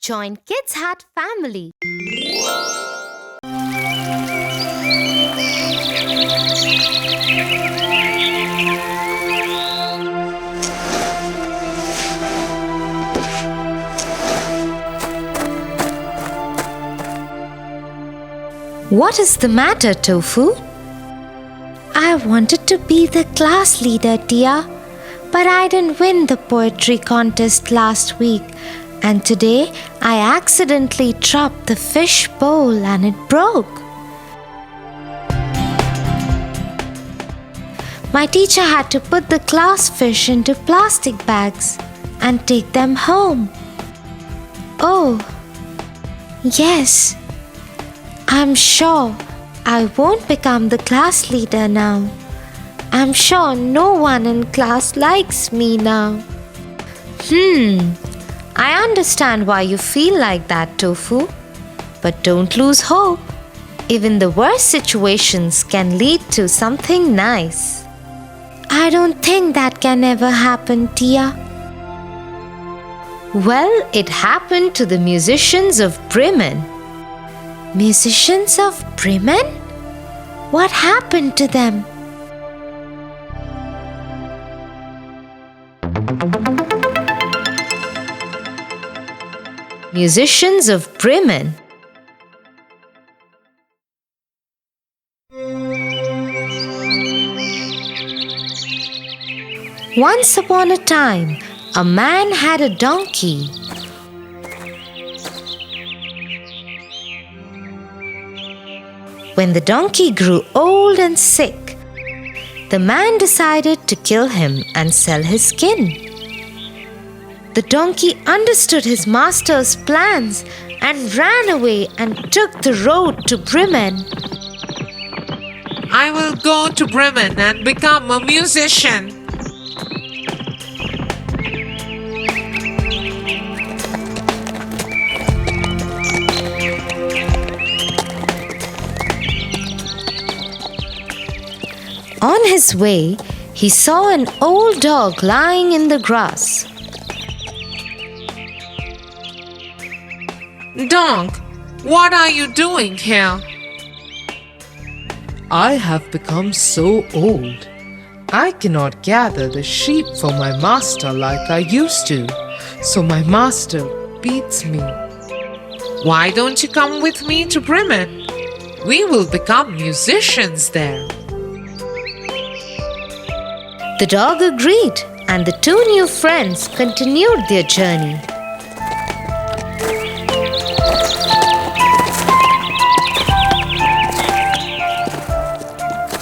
Join Kids Hut family. What is the matter, Tofu? I wanted to be the class leader, Tia, but I didn't win the poetry contest last week, and today I accidentally dropped the fish bowl and it broke. My teacher had to put the class fish into plastic bags and take them home. Oh, yes. I'm sure I won't become the class leader now. I'm sure no one in class likes me now. I understand why you feel like that, Tofu. But don't lose hope. Even the worst situations can lead to something nice. I don't think that can ever happen, Tia. Well, it happened to the musicians of Bremen. Musicians of Bremen? What happened to them? Musicians of Bremen. Once upon a time, a man had a donkey. When the donkey grew old and sick, the man decided to kill him and sell his skin. The donkey understood his master's plans and ran away and took the road to Bremen. I will go to Bremen and become a musician. On his way, he saw an old dog lying in the grass. Dog, what are you doing here? I have become so old. I cannot gather the sheep for my master like I used to, so my master beats me. Why don't you come with me to Bremen? We will become musicians there. The dog agreed, and the two new friends continued their journey.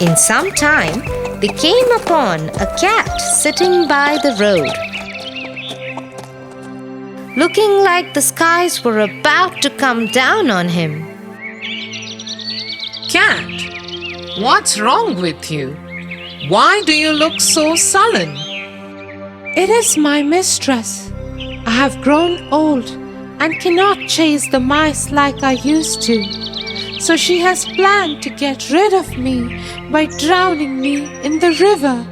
In some time, they came upon a cat sitting by the road. Looking like the skies were about to come down on him. Cat, what's wrong with you? Why do you look so sullen? It is my mistress. I have grown old and cannot chase the mice like I used to. So she has planned to get rid of me by drowning me in the river.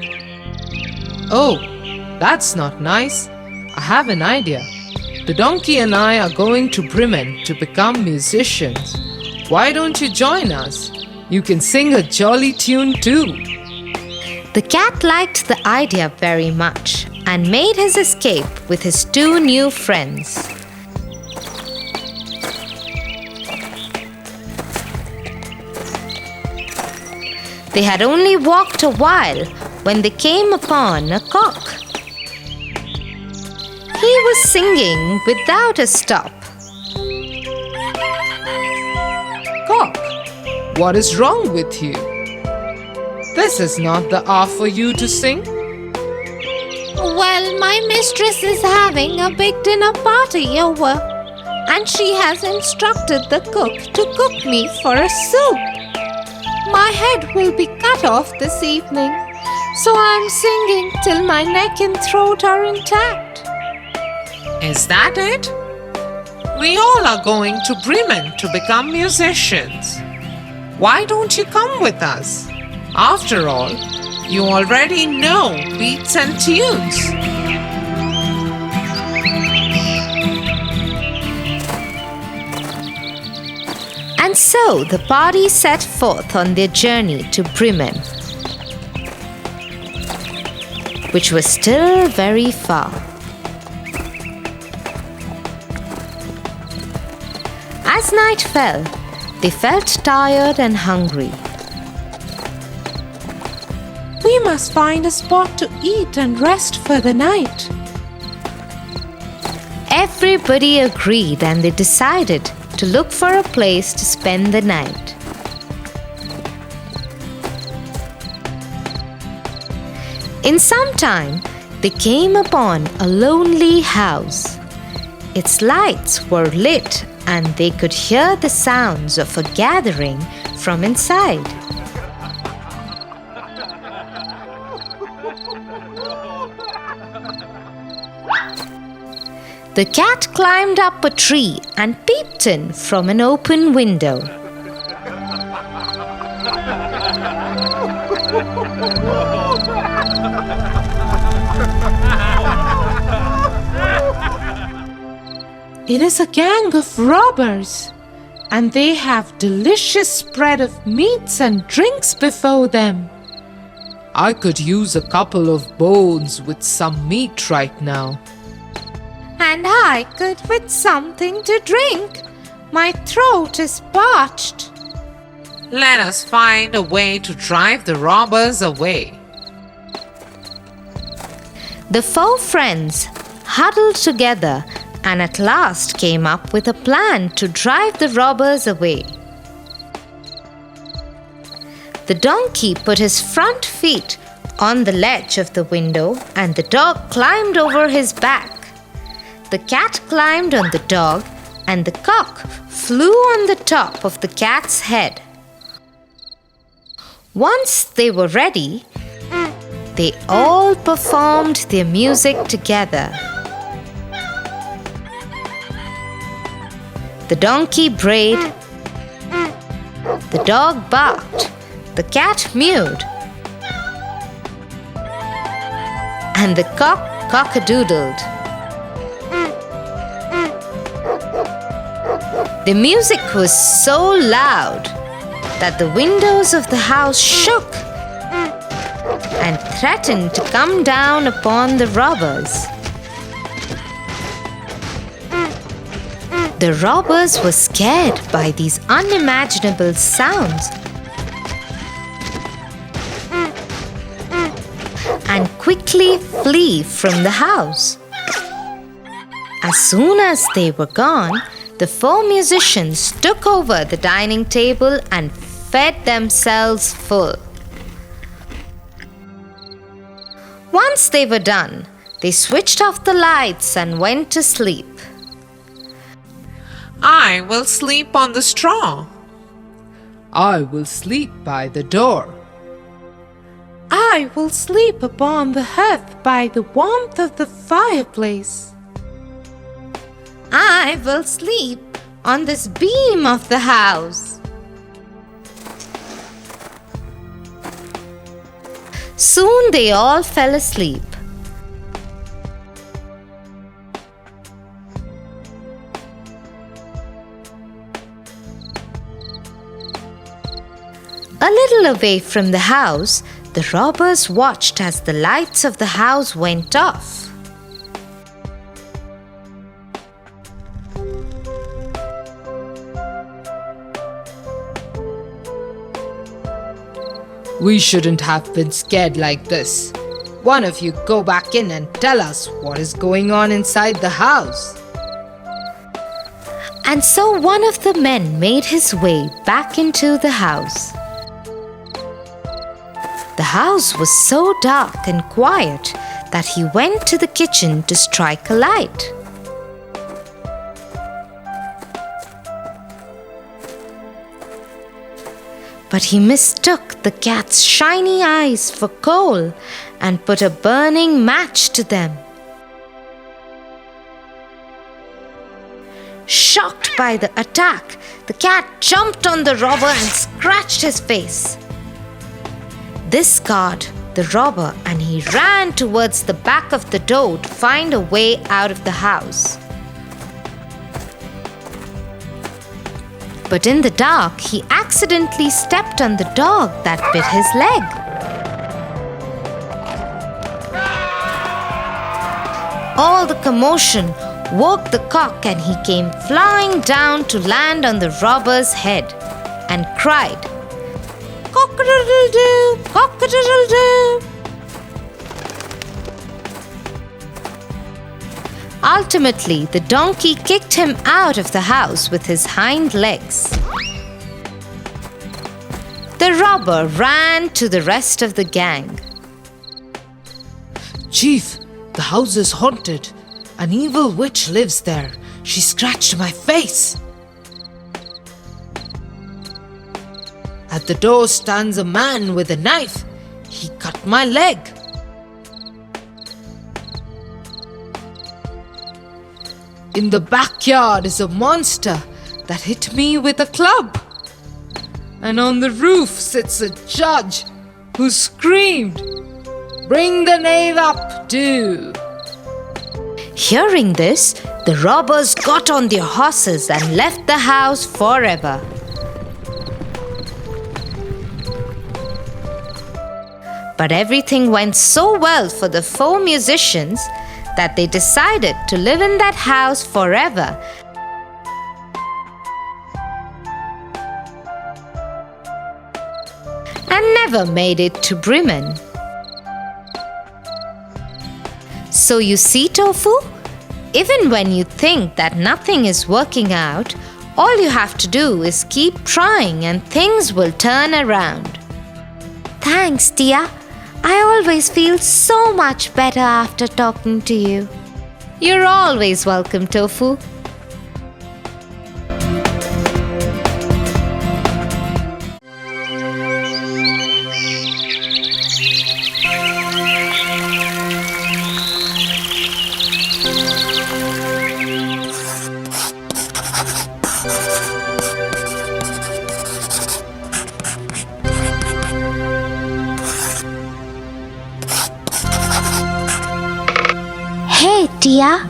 Oh, that's not nice. I have an idea. The donkey and I are going to Bremen to become musicians. Why don't you join us? You can sing a jolly tune too. The cat liked the idea very much and made his escape with his two new friends. They had only walked a while when they came upon a cock. He was singing without a stop. Cock, what is wrong with you? This is not the hour for you to sing. Well, my mistress is having a big dinner party over, and she has instructed the cook to cook me for a soup. My head will be cut off this evening, so I'm singing till my neck and throat are intact. Is that it? We all are going to Bremen to become musicians. Why don't you come with us? After all, you already know beats and tunes. So the party set forth on their journey to Bremen, which was still very far. As night fell, they felt tired and hungry. We must find a spot to eat and rest for the night. Everybody agreed and they decided to look for a place to spend the night. In some time, they came upon a lonely house. Its lights were lit and they could hear the sounds of a gathering from inside. The cat climbed up a tree and peeped in from an open window. It is a gang of robbers, and they have delicious spread of meats and drinks before them. I could use a couple of bones with some meat right now. And I could with something to drink. My throat is parched. Let us find a way to drive the robbers away. The four friends huddled together and at last came up with a plan to drive the robbers away. The donkey put his front feet on the ledge of the window and the dog climbed over his back. The cat climbed on the dog and the cock flew on the top of the cat's head. Once they were ready, they all performed their music together. The donkey brayed, the dog barked, the cat mewed, and the cock cock-a-doodled. The music was so loud that the windows of the house shook and threatened to come down upon the robbers. The robbers were scared by these unimaginable sounds and quickly flee from the house. As soon as they were gone, the four musicians took over the dining table and fed themselves full. Once they were done, they switched off the lights and went to sleep. I will sleep on the straw. I will sleep by the door. I will sleep upon the hearth by the warmth of the fireplace. I will sleep on this beam of the house. Soon they all fell asleep. A little away from the house, the robbers watched as the lights of the house went off. We shouldn't have been scared like this. One of you go back in and tell us what is going on inside the house. And so one of the men made his way back into the house. The house was so dark and quiet that he went to the kitchen to strike a light. But he mistook the cat's shiny eyes for coal and put a burning match to them. Shocked by the attack, the cat jumped on the robber and scratched his face. This scarred the robber and he ran towards the back of the door to find a way out of the house. But in the dark, he accidentally stepped on the dog that bit his leg. All the commotion woke the cock, and he came flying down to land on the robber's head and cried, "Cock-a-doodle-doo, cock-a-doodle-doo." Ultimately, the donkey kicked him out of the house with his hind legs. The robber ran to the rest of the gang. Chief, the house is haunted. An evil witch lives there. She scratched my face. At the door stands a man with a knife. He cut my leg. In the backyard is a monster that hit me with a club. And on the roof sits a judge who screamed, "Bring the knave up, do." Hearing this, the robbers got on their horses and left the house forever. But everything went so well for the 4 musicians that they decided to live in that house forever. And never made it to Bremen. So you see, Tofu, even when you think that nothing is working out, all you have to do is keep trying and things will turn around. Thanks, Tia. I always feel so much better after talking to you. You're always welcome, Tofu. Hey, Tia.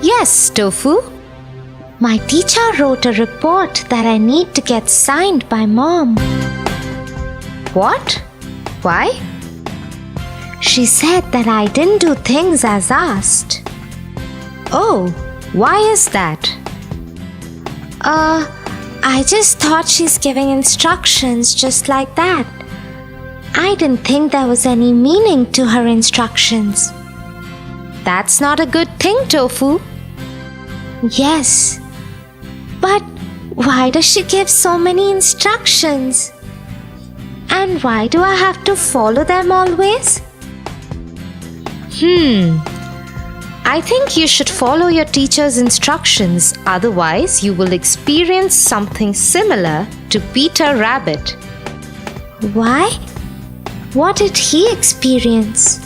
Yes, Tofu. My teacher wrote a report that I need to get signed by Mom. What? Why? She said that I didn't do things as asked. Oh, why is that? I just thought she's giving instructions just like that. I didn't think there was any meaning to her instructions. That's not a good thing, Tofu. Yes. But why does she give so many instructions? And why do I have to follow them always? I think you should follow your teacher's instructions, otherwise you will experience something similar to Peter Rabbit. Why? What did he experience?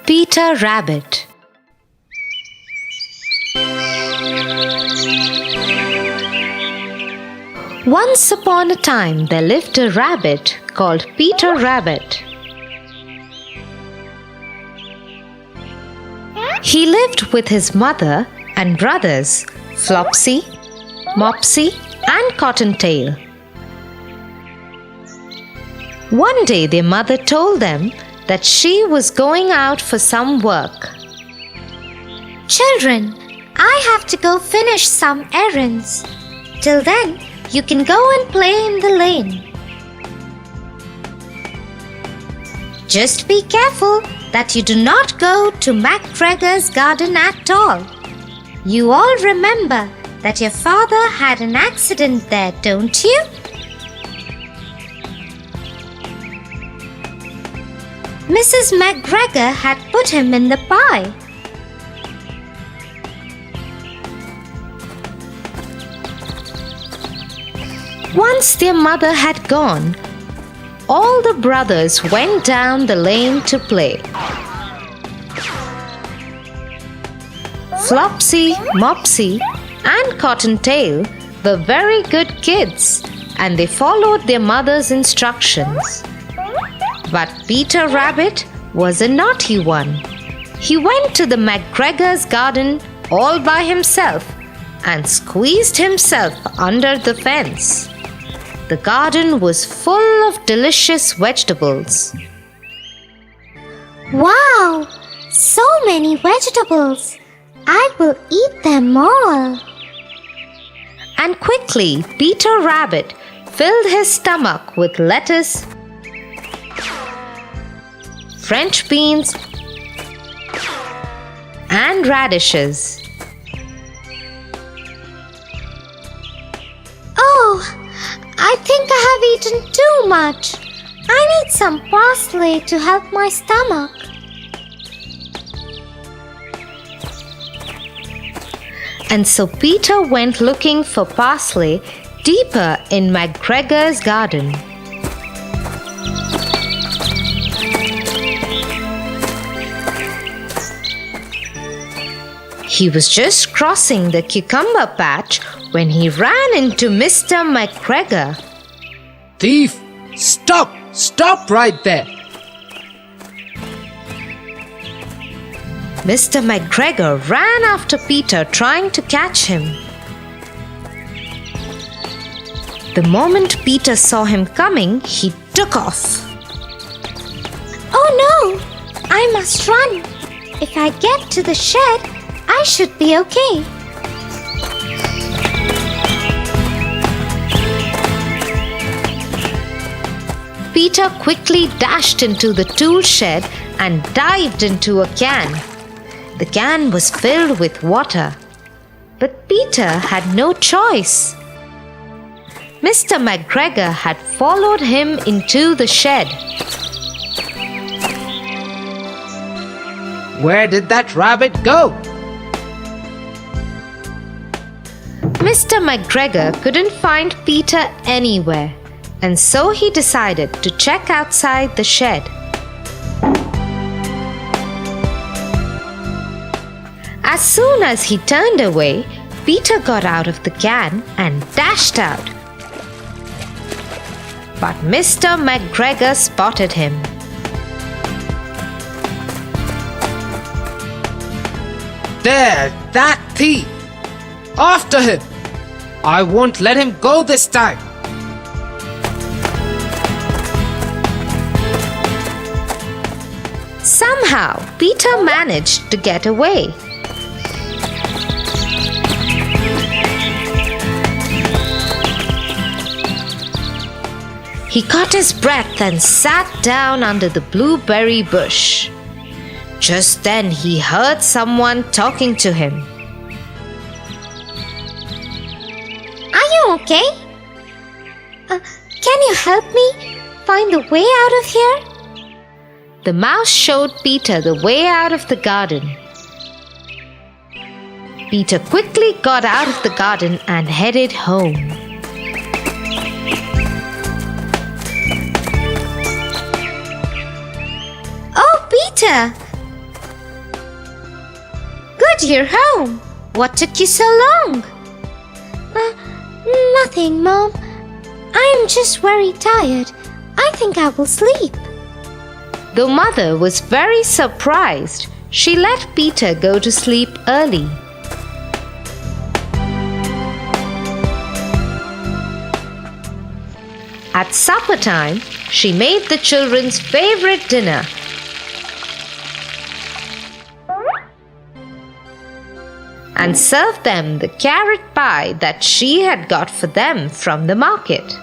Peter Rabbit. Once upon a time, there lived a rabbit called Peter Rabbit. He lived with his mother and brothers, Flopsy, Mopsy, and Cottontail. One day, their mother told them that she was going out for some work. Children, I have to go finish some errands. Till then, you can go and play in the lane. Just be careful that you do not go to MacGregor's garden at all. You all remember that your father had an accident there, don't you? Mrs. MacGregor had put him in the pie. Once their mother had gone, all the brothers went down the lane to play. Flopsy, Mopsy, and Cottontail were very good kids and they followed their mother's instructions. But Peter Rabbit was a naughty one. He went to the McGregor's garden all by himself and squeezed himself under the fence. The garden was full of delicious vegetables. Wow! So many vegetables! I will eat them all. And quickly, Peter Rabbit filled his stomach with lettuce, French beans, and radishes. Oh, I think I have eaten too much. I need some parsley to help my stomach. And so Peter went looking for parsley deeper in McGregor's garden. He was just crossing the cucumber patch when he ran into Mr. McGregor. Thief! Stop! Stop right there! Mr. McGregor ran after Peter, trying to catch him. The moment Peter saw him coming, he took off. Oh no! I must run. If I get to the shed, I should be okay. Peter quickly dashed into the tool shed and dived into a can. The can was filled with water, but Peter had no choice. Mr. McGregor had followed him into the shed. Where did that rabbit go? Mr. McGregor couldn't find Peter anywhere, and so he decided to check outside the shed. As soon as he turned away, Peter got out of the can and dashed out. But Mr. McGregor spotted him. There, that thief! After him! I won't let him go this time! Somehow, Peter managed to get away. He caught his breath and sat down under the blueberry bush. Just then he heard someone talking to him. Are you okay? Can you help me find the way out of here? The mouse showed Peter the way out of the garden. Peter quickly got out of the garden and headed home. Oh, Peter! Good you're home. What took you so long? Nothing, Mom. I am just very tired. I think I will sleep. The mother was very surprised. She let Peter go to sleep early. At supper time, she made the children's favorite dinner. And served them the carrot pie that she had got for them from the market.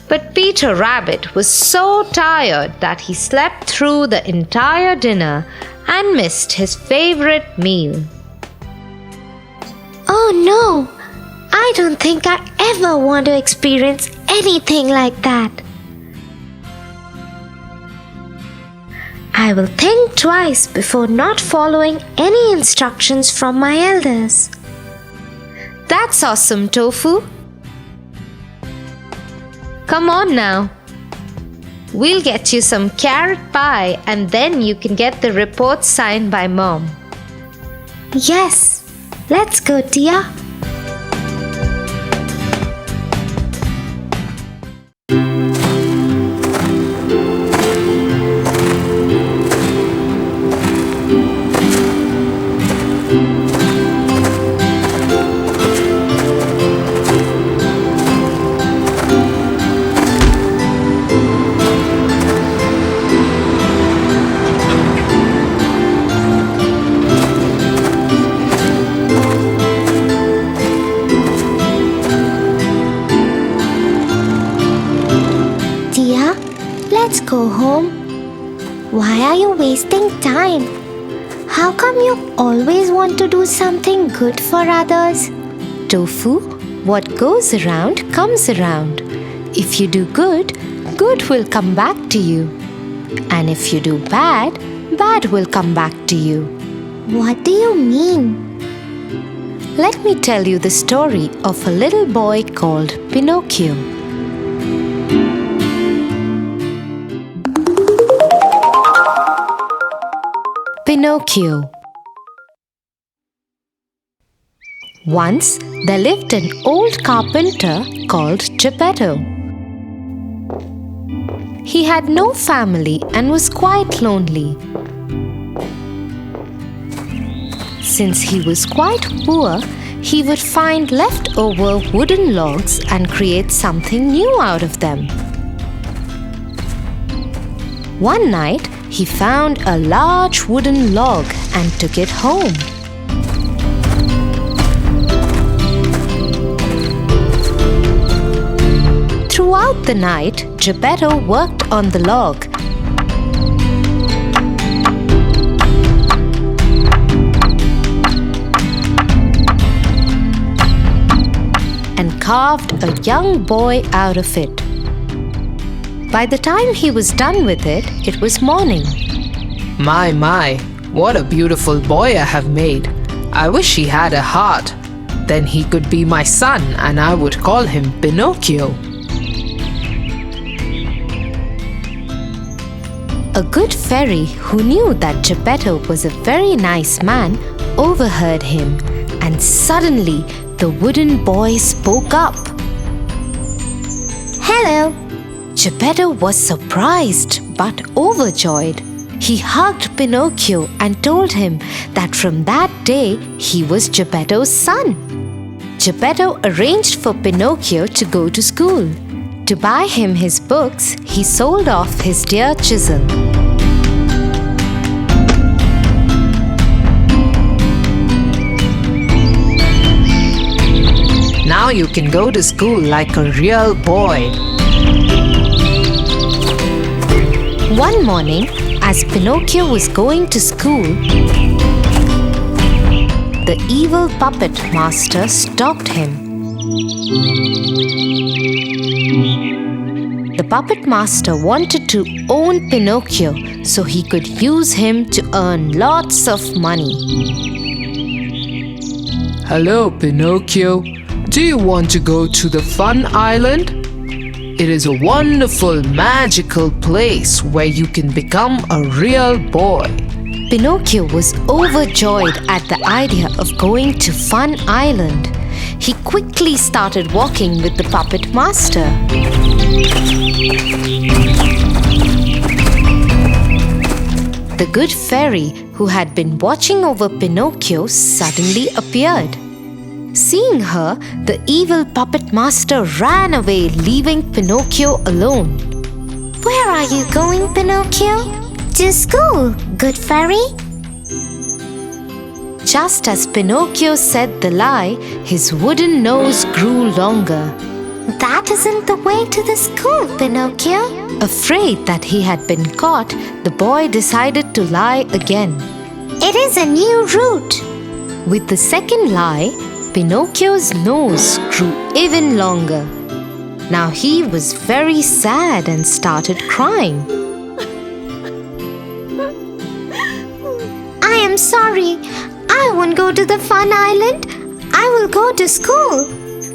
But Peter Rabbit was so tired that he slept through the entire dinner and missed his favorite meal. Oh no! I don't think I ever want to experience anything like that. I will think twice before not following any instructions from my elders. That's awesome, Tofu. Come on now. We'll get you some carrot pie and then you can get the report signed by Mom. Yes, Let's go, Tia. Tia, let's go home. Why are you wasting time? How come you always want to do something good for others? Tofu, what goes around comes around. If you do good, good will come back to you. And if you do bad, bad will come back to you. What do you mean? Let me tell you the story of a little boy called Pinocchio. Pinocchio. Once there lived an old carpenter called Geppetto. He had no family and was quite lonely. Since he was quite poor, he would find leftover wooden logs and create something new out of them. One night, he found a large wooden log and took it home. Throughout the night, Geppetto worked on the log. And carved a young boy out of it. By the time he was done with it, it was morning. My, what a beautiful boy I have made. I wish he had a heart. Then he could be my son and I would call him Pinocchio. A good fairy who knew that Geppetto was a very nice man overheard him, and suddenly the wooden boy spoke up. Hello. Geppetto was surprised but overjoyed. He hugged Pinocchio and told him that from that day he was Geppetto's son. Geppetto arranged for Pinocchio to go to school. To buy him his books, he sold off his dear chisel. Now you can go to school like a real boy. One morning, as Pinocchio was going to school, the evil puppet master stopped him. The puppet master wanted to own Pinocchio so he could use him to earn lots of money. Hello, Pinocchio. Do you want to go to the Fun Island? It is a wonderful, magical place where you can become a real boy. Pinocchio was overjoyed at the idea of going to Fun Island. He quickly started walking with the puppet master. The good fairy who had been watching over Pinocchio suddenly appeared. Seeing her, the evil puppet master ran away, leaving Pinocchio alone. Where are you going, Pinocchio? To school, good fairy. Just as Pinocchio said the lie, his wooden nose grew longer. That isn't the way to the school, Pinocchio. Afraid that he had been caught, the boy decided to lie again. It is a new route. With the second lie, Pinocchio's nose grew even longer. Now he was very sad and started crying. I am sorry. I won't go to the Fun Island. I will go to school.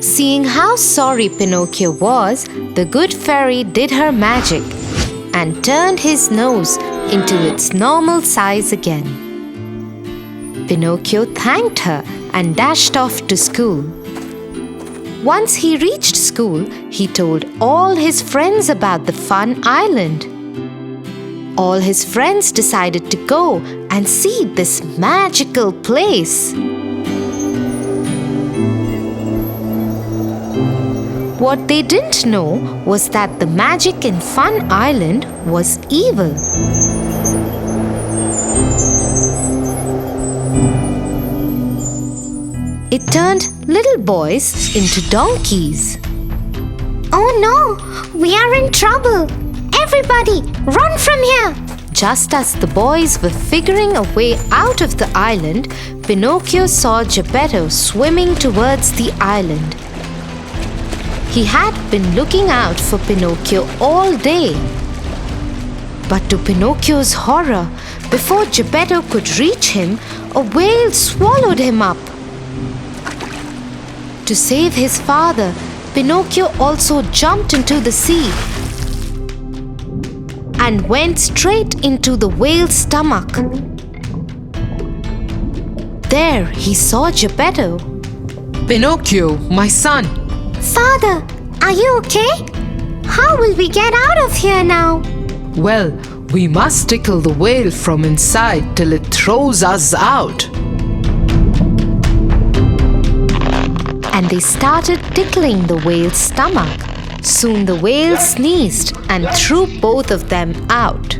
Seeing how sorry Pinocchio was, the good fairy did her magic and turned his nose into its normal size again. Pinocchio thanked her and dashed off to school. Once he reached school, he told all his friends about the fun island. All his friends decided to go and see this magical place. What they didn't know was that the magic in Fun Island was evil. It turned little boys into donkeys. Oh no, we are in trouble. Everybody, run from here. Just as the boys were figuring a way out of the island, Pinocchio saw Geppetto swimming towards the island. He had been looking out for Pinocchio all day. But to Pinocchio's horror, before Geppetto could reach him, a whale swallowed him up. To save his father, Pinocchio also jumped into the sea and went straight into the whale's stomach. There he saw Geppetto. Pinocchio, my son. Father, are you okay? How will we get out of here now? Well, we must tickle the whale from inside till it throws us out. And they started tickling the whale's stomach. Soon the whale sneezed and threw both of them out.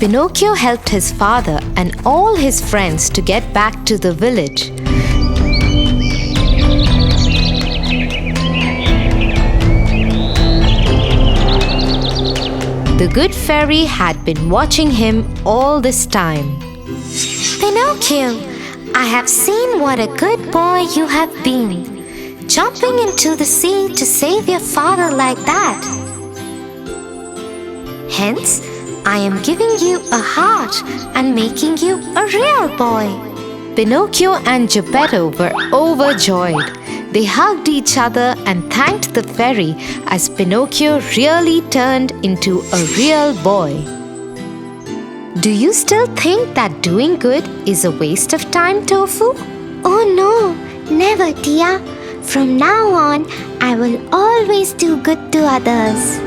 Pinocchio helped his father and all his friends to get back to the village. The good fairy had been watching him all this time. Pinocchio, I have seen what a good boy you have been. Jumping into the sea to save your father like that. Hence, I am giving you a heart and making you a real boy. Pinocchio and Geppetto were overjoyed. They hugged each other and thanked the fairy as Pinocchio really turned into a real boy. Do you still think that doing good is a waste of time, Tofu? Oh no, never, Tia. From now on, I will always do good to others.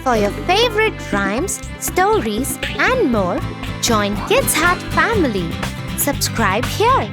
For your favorite rhymes, stories, and more, join Kids Hut family. Subscribe here.